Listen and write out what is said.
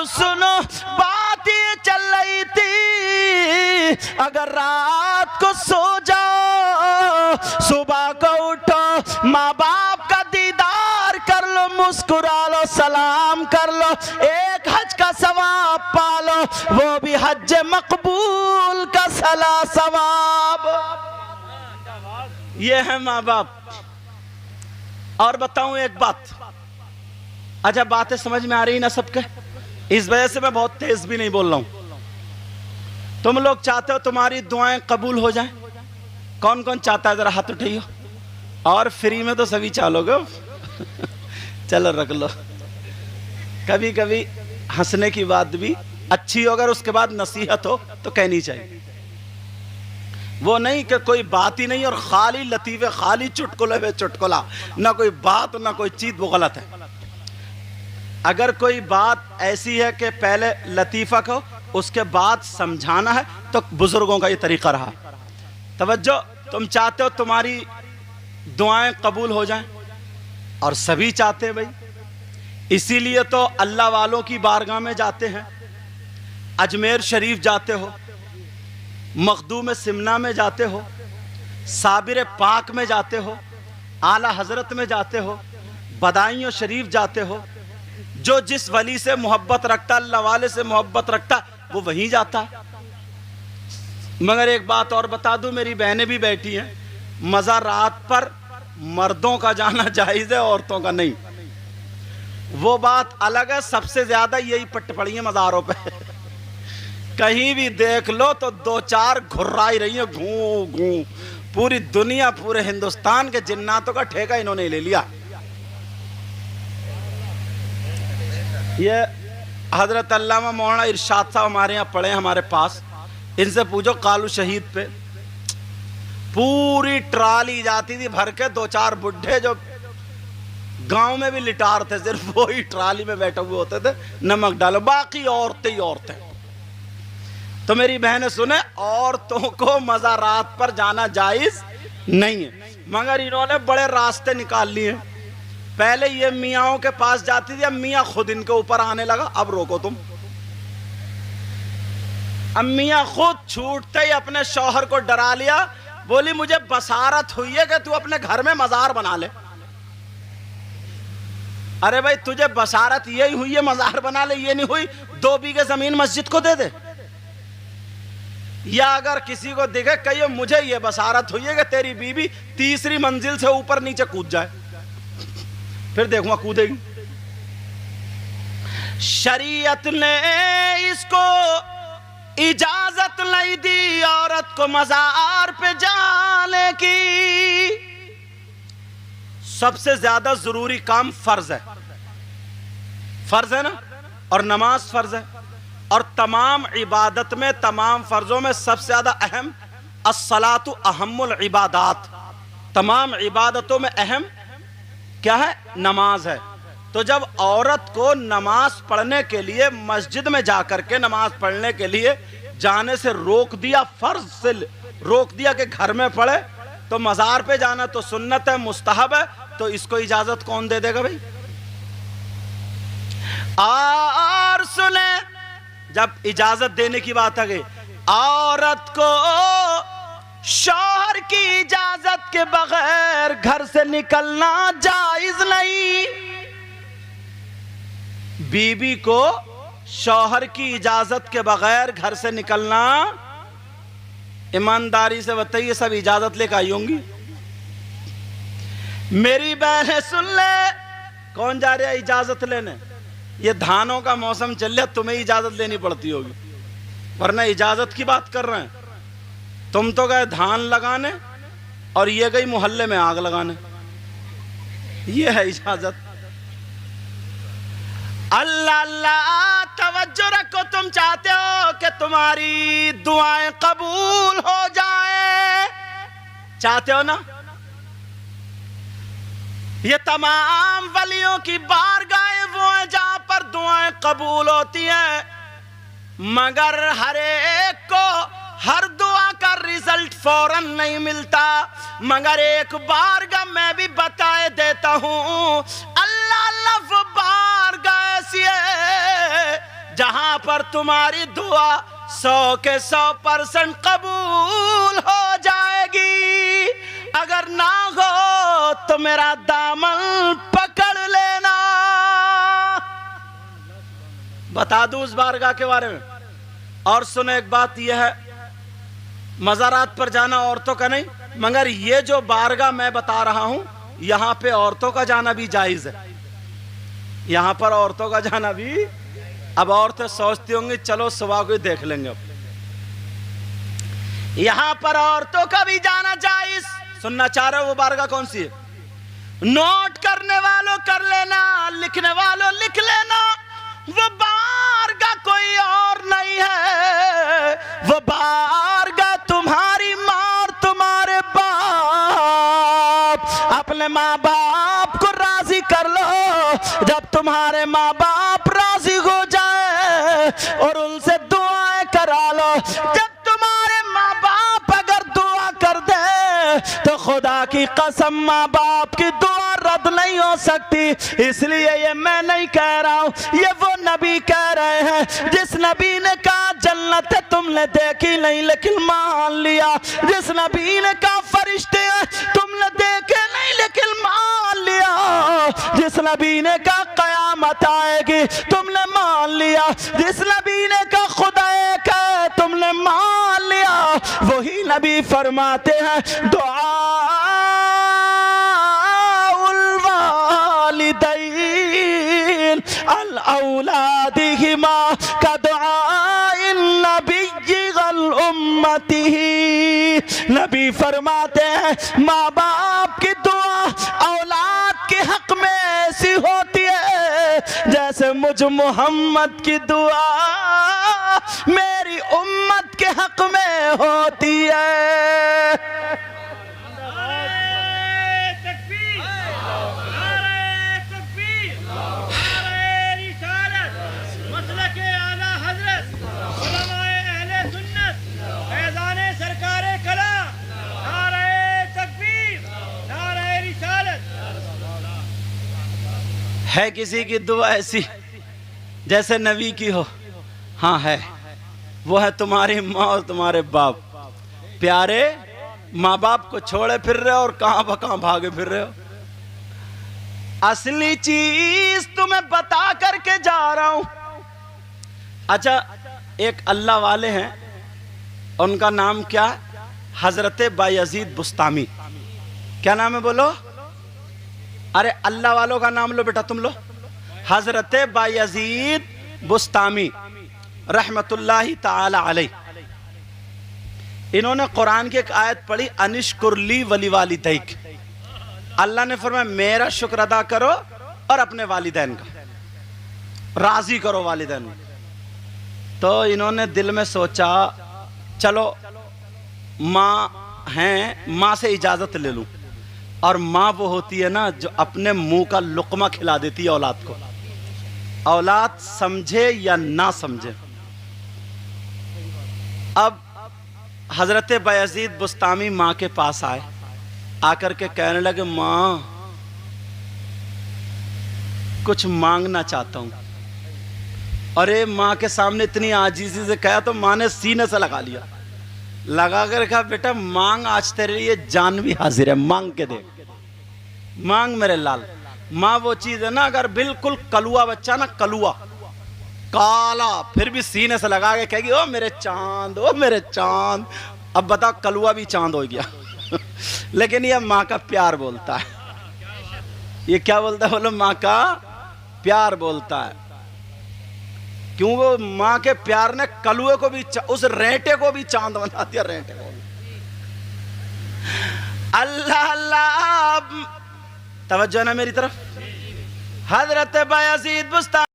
سنو بات یہ چل رہی تھی، اگر رات کو سو جاؤ صبح کو اٹھو، ماں باپ کا دیدار کر لو، مسکرا لو، سلام کر لو، ایک حج کا ثواب پالو، وہ بھی حج مقبول کا ثواب۔ یہ ہے ماں باپ۔ اور بتاؤں ایک بات، اچھا باتیں سمجھ میں آ رہی نا سب کے؟ اس وجہ سے میں بہت تیز بھی نہیں بول رہا ہوں۔ تم لوگ چاہتے ہو تمہاری دعائیں قبول ہو جائیں؟ کون کون چاہتا ہے؟ ذرا ہاتھ اٹھائیو۔ اور فری میں تو سبھی چالو گے، چلو رکھ لو۔ کبھی کبھی ہنسنے کی بات بھی اچھی ہو، اگر اس کے بعد نصیحت ہو تو کہنی چاہیے، وہ نہیں کہ کوئی بات ہی نہیں اور خالی لطیفے، خالی چٹکلے پہ چٹکلا، نہ کوئی بات نہ کوئی چیز، وہ غلط ہے۔ اگر کوئی بات ایسی ہے کہ پہلے لطیفہ کہو اس کے بعد سمجھانا ہے تو بزرگوں کا یہ طریقہ رہا۔ توجہ، تم چاہتے ہو تمہاری دعائیں قبول ہو جائیں، اور سبھی چاہتے ہیں بھائی، اسی لیے تو اللہ والوں کی بارگاہ میں جاتے ہیں، اجمیر شریف جاتے ہو، مخدوم سمنا میں جاتے ہو، صابر پاک میں جاتے ہو، اعلیٰ حضرت میں جاتے ہو، بدائیوں شریف جاتے ہو۔ جو جس ولی سے محبت رکھتا، اللہ والے سے محبت رکھتا، وہ وہیں جاتا ہے۔ مگر ایک بات اور بتا دوں، میری بہنیں بھی بیٹھی ہیں، مزارات پر مردوں کا جانا جائز ہے، عورتوں کا نہیں۔ وہ بات الگ ہے، سب سے زیادہ یہی پٹ پڑی ہیں مزاروں پہ، کہیں بھی دیکھ لو تو دو چار گھرائی رہی ہیں، گھوں گھوں، پوری دنیا، پورے ہندوستان کے جناتوں کا ٹھیکہ انہوں نے لے لیا۔ یہ حضرت علامہ مولانا ارشاد صاحب ہمارے یہاں پڑھے، ہمارے پاس، ان سے پوچھو قالو شہید پہ پوری ٹرالی جاتی تھی بھر کے، دو چار بڈھے جو گاؤں میں بھی لٹار تھے، صرف وہی ٹرالی میں بیٹھے ہوئے ہوتے تھے، نمک ڈالو، باقی عورتیں ہی عورتیں۔ تو میری بہنیں سنیں، عورتوں کو مزارات پر جانا جائز نہیں ہے، مگر انہوں نے بڑے راستے نکال لیے۔ پہلے یہ میاں کے پاس جاتی تھی، اب میاں خود ان کے اوپر آنے لگا، اب روکو تم۔ اب میاں خود چھوٹتے ہی اپنے شوہر کو ڈرا لیا، بولی مجھے بصارت ہوئی ہے کہ تو اپنے گھر میں مزار بنا لے۔ ارے بھائی تجھے بصارت یہی ہوئی ہے مزار بنا لے، یہ نہیں ہوئی 2 بیگھے زمین مسجد کو دے دے؟ یا اگر کسی کو دکھے کہیے مجھے یہ بصارت ہوئی ہے کہ تیری بیوی 3ری منزل سے اوپر نیچے کود جائے، پھر دیکھوں گا کودے گی۔ شریعت نے اس کو اجازت نہیں دی عورت کو مزار پہ جانے کی۔ سب سے زیادہ ضروری کام فرض ہے، فرض ہے نا، اور نماز فرض ہے، اور تمام عبادت میں، تمام فرضوں میں سب سے زیادہ اہم الصلاۃ اہم العبادات، تمام عبادتوں میں اہم کیا ہے؟ نماز ہے۔ تو جب عورت کو نماز پڑھنے کے لیے مسجد میں جا کر کے نماز پڑھنے کے لیے جانے سے روک دیا، فرض سے روک دیا کہ گھر میں پڑھے، تو مزار پہ جانا تو سنت ہے، مستحب ہے، تو اس کو اجازت کون دے دے گا بھائی؟ اور سنیں، جب اجازت دینے کی بات آ گئی، عورت کو شوہر کی اجازت کے بغیر گھر سے نکلنا جائز نہیں۔ بیوی کو شوہر کی اجازت کے بغیر گھر سے نکلنا، ایمانداری سے بتائیے سب اجازت لے کے آئی ہوں گی؟ میری بہنیں سن لے، کون جا رہا ہے اجازت لینے؟ یہ دھانوں کا موسم چل رہا، تمہیں اجازت لینی پڑتی ہوگی، ورنہ اجازت کی بات کر رہے ہیں۔ تم تو گئے دھان لگانے اور یہ گئی محلے میں آگ لگانے، یہ ہے اجازت؟ اللہ اللہ، توجہ رکھو، تم چاہتے ہو کہ تمہاری دعائیں قبول ہو جائیں، چاہتے ہو نا؟ یہ تمام ولیوں کی بارگاہیں وہ ہیں جہاں پر دعائیں قبول ہوتی ہیں، مگر ہر ایک کو ہر دعا کا رزلٹ فوراً نہیں ملتا۔ مگر ایک بارگاہ میں بھی بتائے دیتا ہوں، اللہ اللہ وہ بارگاہ ایسی ہے جہاں پر تمہاری دعا 100 کے 100% قبول ہو جائے گی، اگر نہ ہو تو میرا دامن پکڑ لینا۔ بتا دوں اس بارگاہ کے بارے میں، اور سنو ایک بات یہ ہے، مزارات پر جانا عورتوں کا نہیں، مگر یہ جو بارگاہ میں بتا رہا ہوں یہاں پہ عورتوں کا جانا بھی جائز ہے، یہاں پر عورتوں کا جانا بھی۔ اب عورتیں سوچتی ہوں گی چلو صبح کو ہی دیکھ لیں گے، یہاں پر عورتوں کا بھی جانا جائز۔ سننا چاہ رہے ہو وہ بارگاہ کون سی ہے؟ نوٹ کرنے والوں کر لینا، لکھنے والوں لکھ لینا، وہ بارگاہ کوئی اور نہیں ہے، وہ بارگاہ تمہاری ماں اور تمہارے باپ۔ اپنے ماں باپ کو راضی کر لو، جب تمہارے ماں باپ راضی ہو جائے اور ان سے دعائیں کرا لو، جب تمہارے ماں باپ اگر دعا کر دے تو خدا کی قسم ماں باپ کی دعا رد نہیں ہو سکتی۔ اس لیے یہ میں نہیں کہہ رہا ہوں، یہ وہ نبی کہہ رہے ہیں جس نبی نے کہا جنت تم نے دیکھی نہیں لیکن مان لیا، جس نبی نے کہا فرشتے ہیں تم نے دیکھے نہیں لیکن مان لیا، جس نبی نے کہا قیامت آئے گی تم نے مان لیا، جس نبی نے کہا خدا ایک ہے تم نے مان لیا، وہی نبی فرماتے ہیں دعا الوالدین الاولادہما کدعاء النبی الامتہ۔ نبی فرماتے ہیں ماں باپ کی دعا اولاد کے حق میں ایسی ہوتی ہے جیسے مجھ محمد کی دعا میری امت کے حق میں ہوتی ہے۔ ہے کسی کی دعا ایسی جیسے نبی کی ہو؟ ہاں ہے، وہ ہے تمہاری ماں اور تمہارے باپ۔ پیارے ماں باپ کو چھوڑے پھر رہے ہو اور کہاں بکاں بھاگے پھر رہے ہو۔ اصلی چیز تمہیں بتا کر کے جا رہا ہوں۔ اچھا ایک اللہ والے ہیں، ان کا نام کیا ہے؟ حضرت بایزید بسطامی۔ کیا نام ہے بولو؟ ارے اللہ والوں کا نام لو بیٹا تم لو۔ حضرت بایزید بسطامی رحمت اللہ تعالی علیہ، انہوں نے قرآن کی ایک آیت پڑھی انشکر لی ولی والدیک۔ اللہ نے فرمایا میرا شکر ادا کرو اور اپنے والدین کا، راضی کرو والدین کو۔ تو انہوں نے دل میں سوچا چلو ماں ہیں، ماں سے اجازت لے لوں، اور ماں وہ ہوتی ہے نا جو اپنے منہ کا لقمہ کھلا دیتی ہے اولاد کو، اولاد سمجھے یا نہ سمجھے۔ اب حضرت بایزید بسطامی ماں کے پاس آئے، آ کر کے کہنے لگے ماں کچھ مانگنا چاہتا ہوں۔ ارے ماں کے سامنے اتنی عاجزی سے کہا تو ماں نے سینے سے لگا لیا، لگا کر کہا بیٹا مانگ، آج تیرے لیے جان بھی حاضر ہے، مانگ کے دیکھ، مانگ میرے لال۔ ماں وہ چیز ہے نا، اگر بالکل کلوا بچہ نا، کلوا کالا، پھر بھی سینے سے لگا کے کہے گی او میرے چاند، او میرے چاند۔ اب بتا کلوا بھی چاند ہو گیا لیکن یہ ماں کا پیار بولتا ہے۔ یہ کیا بولتا ہے بولو؟ ماں کا پیار بولتا ہے۔ کیوں؟ وہ ماں کے پیار نے کلوے کو بھی، اس رینٹے کو بھی چاند بنا دیا، رینٹے کو۔ اللہ اللہ، توجہ نا میری طرف۔ حضرت بایزید بسطامی